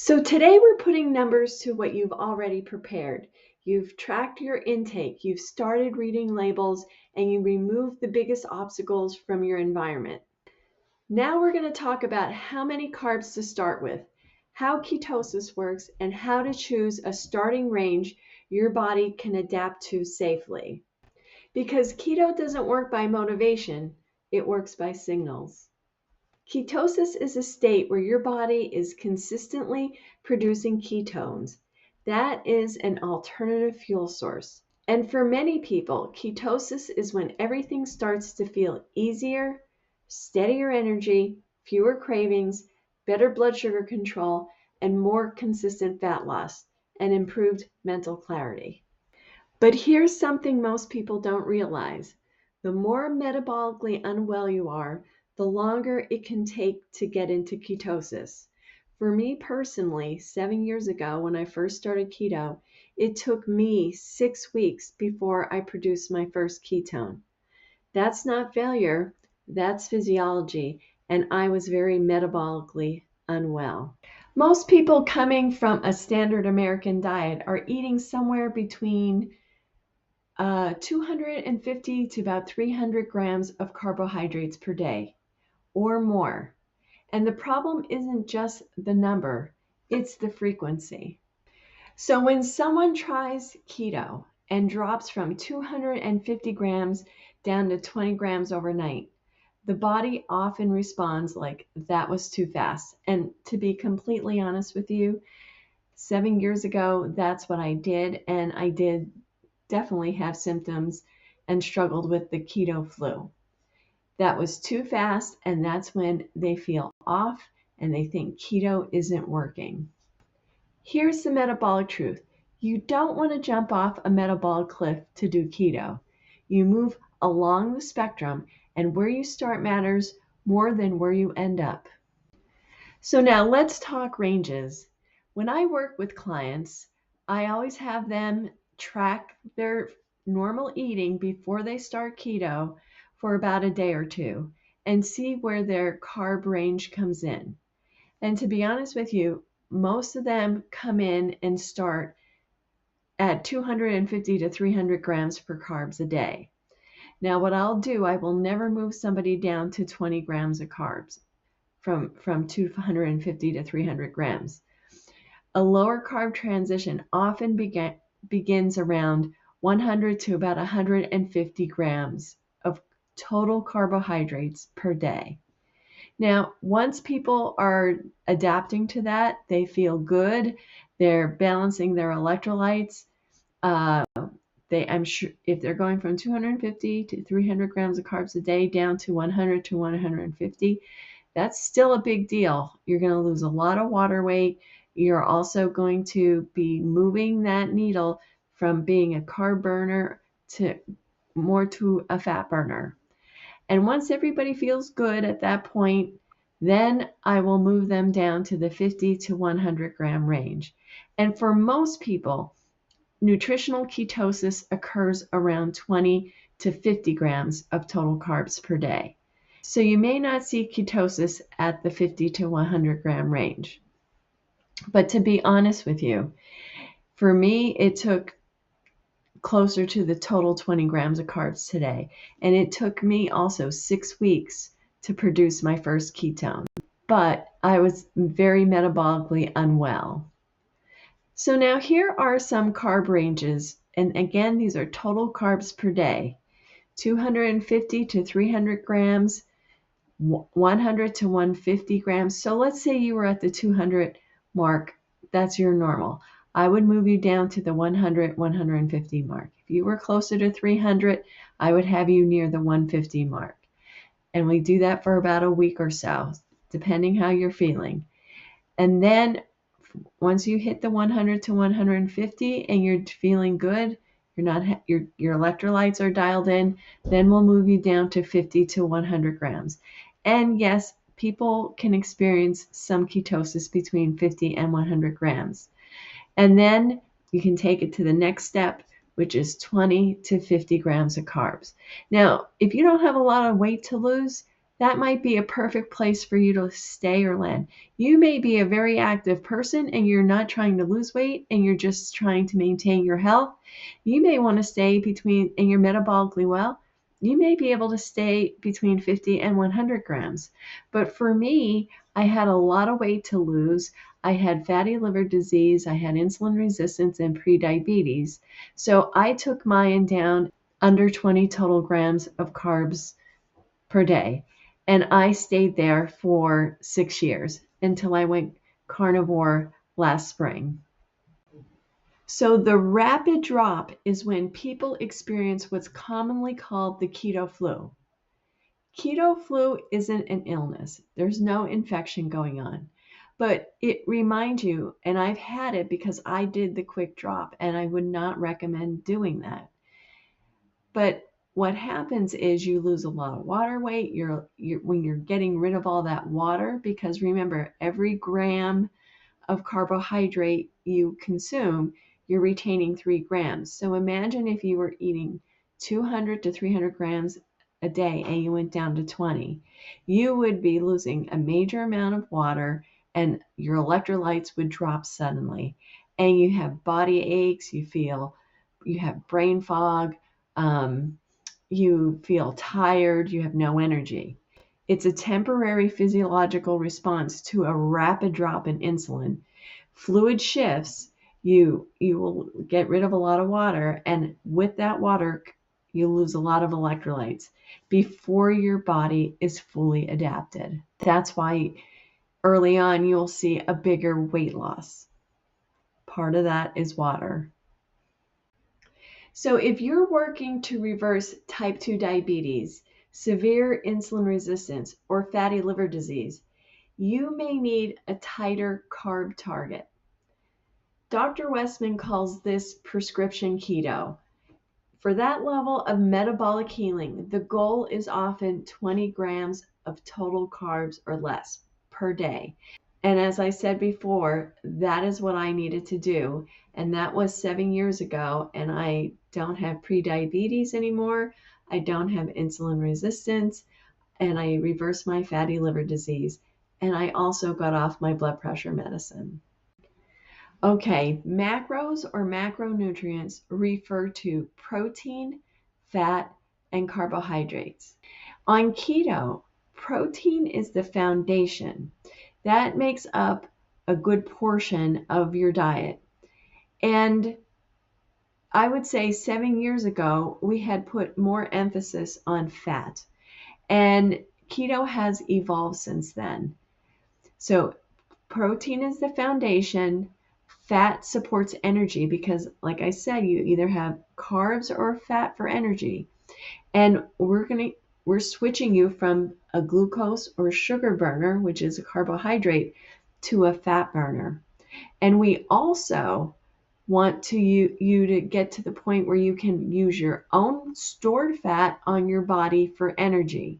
So today we're putting numbers to what you've already prepared. You've tracked your intake, you've started reading labels, and you removed the biggest obstacles from your environment. Now we're going to talk about how many carbs to start with, how ketosis works, and how to choose a starting range your body can adapt to safely. Because keto doesn't work by motivation, it works by signals. Ketosis is a state where your body is consistently producing ketones. That is an alternative fuel source. And for many people, ketosis is when everything starts to feel easier, steadier energy, fewer cravings, better blood sugar control, and more consistent fat loss, and improved mental clarity. But here's something most people don't realize. The more metabolically unwell you are, the longer it can take to get into ketosis. For me personally, 7 years ago when I first started keto, it took me 6 weeks before I produced my first ketone. That's not failure, that's physiology, and I was very metabolically unwell. Most people coming from a standard American diet are eating somewhere between 250 to about 300 grams of carbohydrates per day or more. And the problem isn't just the number, it's the frequency. So when someone tries keto and drops from 250 grams down to 20 grams overnight, the body often responds like, that was too fast. And to be completely honest with you, 7 years ago, that's what I did. And I did definitely have symptoms and struggled with the keto flu. That was too fast, and that's when they feel off and they think keto isn't working. Here's the metabolic truth. You don't want to jump off a metabolic cliff to do keto. You move along the spectrum, and where you start matters more than where you end up. So now let's talk ranges. When I work with clients, I always have them track their normal eating before they start keto for about a day or two and see where their carb range comes in. And to be honest with you, most of them come in and start at 250 to 300 grams per carbs a day. Now, what I'll do, I will never move somebody down to 20 grams of carbs from 250 to 300 grams. A lower carb transition often begins around 100 to about 150 grams of total carbohydrates per day. Now, once people are adapting to that, they feel good. They're balancing their electrolytes. I'm sure if they're going from 250 to 300 grams of carbs a day down to 100 to 150, that's still a big deal. You're going to lose a lot of water weight. You're also going to be moving that needle from being a carb burner to more to a fat burner. And once everybody feels good at that point, then I will move them down to the 50 to 100 gram range. And for most people, nutritional ketosis occurs around 20 to 50 grams of total carbs per day. So you may not see ketosis at the 50 to 100 gram range. But to be honest with you, for me, it took closer to the total 20 grams of carbs today. And it took me also 6 weeks to produce my first ketone. But I was very metabolically unwell. So now here are some carb ranges. And again, these are total carbs per day. 250 to 300 grams, 100 to 150 grams. So let's say you were at the 200 mark. That's your normal. I would move you down to the 100, 150 mark. If you were closer to 300, I would have you near the 150 mark. And we do that for about a week or so, depending how you're feeling. And then once you hit the 100 to 150 and you're feeling good, your electrolytes are dialed in, then we'll move you down to 50 to 100 grams. And yes, people can experience some ketosis between 50 and 100 grams. And then you can take it to the next step, which is 20 to 50 grams of carbs. Now, if you don't have a lot of weight to lose, that might be a perfect place for you to stay or land. You may be a very active person and you're not trying to lose weight and you're just trying to maintain your health. You may want to stay between, and you're metabolically well, you may be able to stay between 50 and 100 grams. But for me, I had a lot of weight to lose. I had fatty liver disease, I had insulin resistance, and prediabetes. So I took mine down under 20 total grams of carbs per day. And I stayed there for 6 years until I went carnivore last spring. So the rapid drop is when people experience what's commonly called the keto flu. Keto flu isn't an illness. There's no infection going on. But it reminds you, and I've had it because I did the quick drop, and I would not recommend doing that. But what happens is you lose a lot of water weight. When you're getting rid of all that water, because remember, every gram of carbohydrate you consume, you're retaining 3 grams. So imagine if you were eating 200 to 300 grams a day and you went down to 20. You would be losing a major amount of water and your electrolytes would drop suddenly. And you have body aches, you have brain fog, you feel tired, you have no energy. It's a temporary physiological response to a rapid drop in insulin. Fluid shifts, you will get rid of a lot of water, and with that water, you lose a lot of electrolytes before your body is fully adapted. That's why early on you'll see a bigger weight loss. Part of that is water. So if you're working to reverse type 2 diabetes, severe insulin resistance, or fatty liver disease, you may need a tighter carb target. Dr. Westman calls this prescription keto. For that level of metabolic healing, the goal is often 20 grams of total carbs or less per day. And as I said before, that is what I needed to do. And that was 7 years ago. And I don't have prediabetes anymore. I don't have insulin resistance. And I reversed my fatty liver disease. And I also got off my blood pressure medicine. Okay, macros or macronutrients refer to protein, fat, and carbohydrates. On keto, protein is the foundation. That makes up a good portion of your diet. And I would say 7 years ago, we had put more emphasis on fat. And keto has evolved since then. So protein is the foundation. Fat supports energy because, like I said, you either have carbs or fat for energy. And we're switching you from a glucose or sugar burner, which is a carbohydrate, to a fat burner. And we also want you to get to the point where you can use your own stored fat on your body for energy.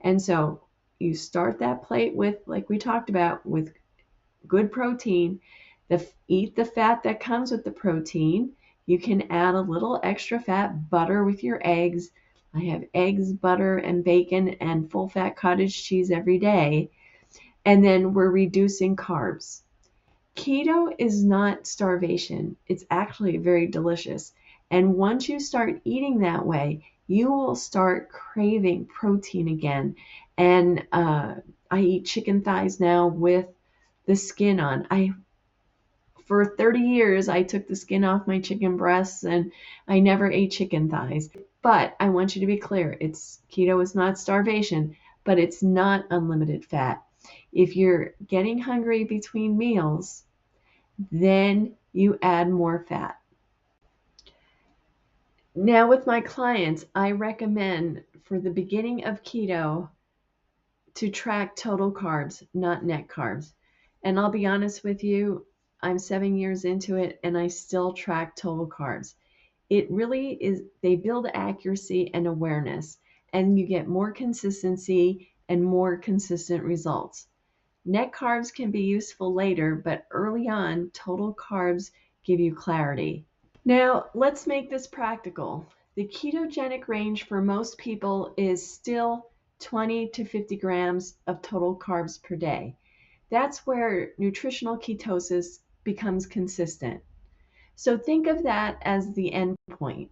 And so you start that plate with, like we talked about, with good protein. Eat the fat that comes with the protein. You can add a little extra fat butter with your eggs. I have eggs, butter, and bacon and full fat cottage cheese every day. And then we're reducing carbs. Keto is not starvation. It's actually very delicious. And once you start eating that way, you will start craving protein again. And I eat chicken thighs now with the skin on. For 30 years, I took the skin off my chicken breasts and I never ate chicken thighs. But I want you to be clear, keto is not starvation, but it's not unlimited fat. If you're getting hungry between meals, then you add more fat. Now with my clients, I recommend for the beginning of keto to track total carbs, not net carbs. And I'll be honest with you, I'm 7 years into it and I still track total carbs. It really is, they build accuracy and awareness, and you get more consistency and more consistent results. Net carbs can be useful later, but early on, total carbs give you clarity. Now, let's make this practical. The ketogenic range for most people is still 20 to 50 grams of total carbs per day. That's where nutritional ketosis becomes consistent. So think of that as the end point.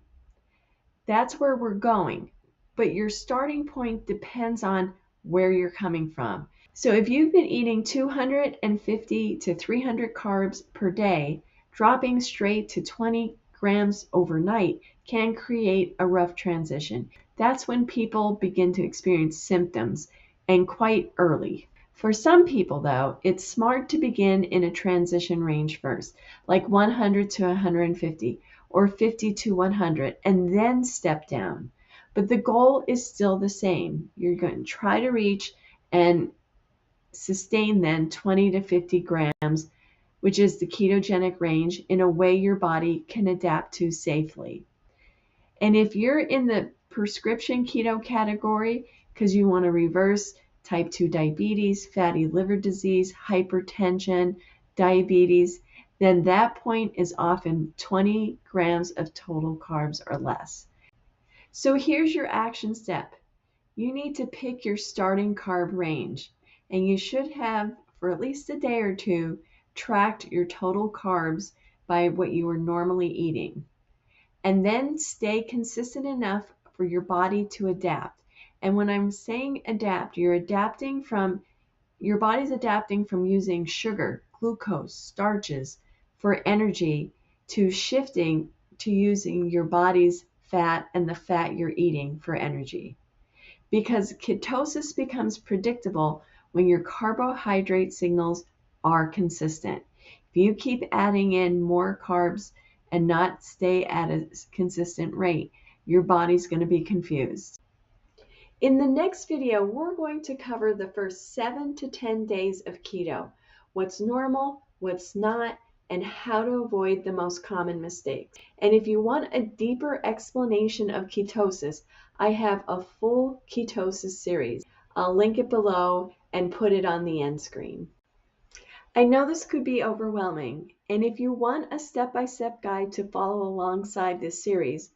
That's where we're going, but your starting point depends on where you're coming from. So if you've been eating 250 to 300 carbs per day, dropping straight to 20 grams overnight can create a rough transition. That's when people begin to experience symptoms, and quite early. For some people, though, it's smart to begin in a transition range first, like 100 to 150 or 50 to 100, and then step down. But the goal is still the same. You're going to try to reach and sustain then 20 to 50 grams, which is the ketogenic range, in a way your body can adapt to safely. And if you're in the prescription keto category because you want to reverse type 2 diabetes, fatty liver disease, hypertension, diabetes, then that point is often 20 grams of total carbs or less. So here's your action step. You need to pick your starting carb range, and you should have, for at least a day or two, tracked your total carbs by what you are normally eating. And then stay consistent enough for your body to adapt. And when I'm saying adapt, your body's adapting from using sugar, glucose, starches for energy to shifting to using your body's fat and the fat you're eating for energy. Because ketosis becomes predictable when your carbohydrate signals are consistent. If you keep adding in more carbs and not stay at a consistent rate, your body's going to be confused. In the next video, we're going to cover the first 7 to 10 days of keto, what's normal, what's not, and how to avoid the most common mistakes. And if you want a deeper explanation of ketosis, I have a full ketosis series. I'll link it below and put it on the end screen. I know this could be overwhelming, and if you want a step-by-step guide to follow alongside this series,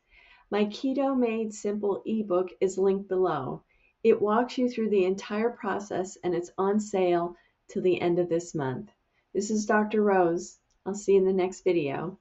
my Keto Made Simple ebook is linked below. It walks you through the entire process, and it's on sale till the end of this month. This is Dr. Rose. I'll see you in the next video.